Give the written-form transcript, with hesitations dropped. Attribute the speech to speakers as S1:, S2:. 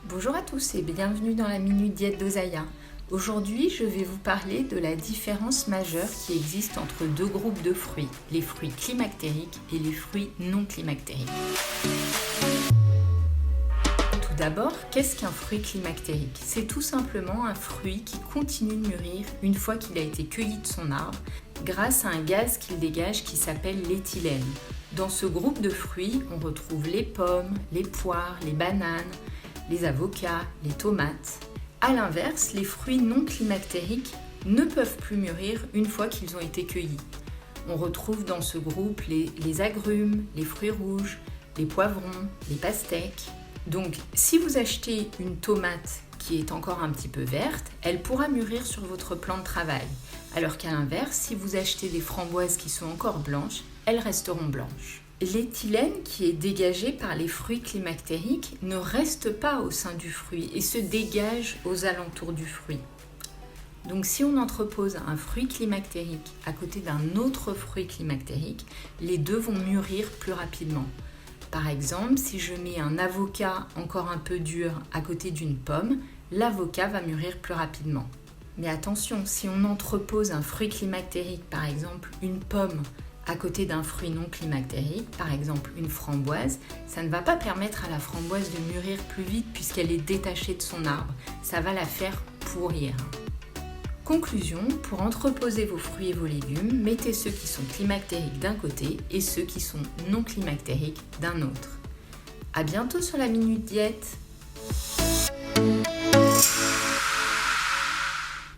S1: Bonjour à tous et bienvenue dans la Minute Diète d'Osaïa. Aujourd'hui, je vais vous parler de la différence majeure qui existe entre deux groupes de fruits, les fruits climactériques et les fruits non climactériques. Tout d'abord, qu'est-ce qu'un fruit climactérique ? C'est tout simplement un fruit qui continue de mûrir une fois qu'il a été cueilli de son arbre grâce à un gaz qu'il dégage qui s'appelle l'éthylène. Dans ce groupe de fruits, on retrouve les pommes, les poires, les bananes, les avocats, les tomates. A l'inverse, les fruits non climactériques ne peuvent plus mûrir une fois qu'ils ont été cueillis. On retrouve dans ce groupe les agrumes, les fruits rouges, les poivrons, les pastèques. Donc, si vous achetez une tomate qui est encore un petit peu verte, elle pourra mûrir sur votre plan de travail. Alors qu'à l'inverse, si vous achetez des framboises qui sont encore blanches, elles resteront blanches. L'éthylène qui est dégagé par les fruits climactériques ne reste pas au sein du fruit et se dégage aux alentours du fruit. Donc si on entrepose un fruit climactérique à côté d'un autre fruit climactérique, les deux vont mûrir plus rapidement. Par exemple, si je mets un avocat encore un peu dur à côté d'une pomme, l'avocat va mûrir plus rapidement. Mais attention, si on entrepose un fruit climactérique, par exemple une pomme, à côté d'un fruit non climactérique, par exemple une framboise, ça ne va pas permettre à la framboise de mûrir plus vite puisqu'elle est détachée de son arbre. Ça va la faire pourrir. Conclusion, pour entreposer vos fruits et vos légumes, mettez ceux qui sont climactériques d'un côté et ceux qui sont non climactériques d'un autre. À bientôt sur la Minute Diète.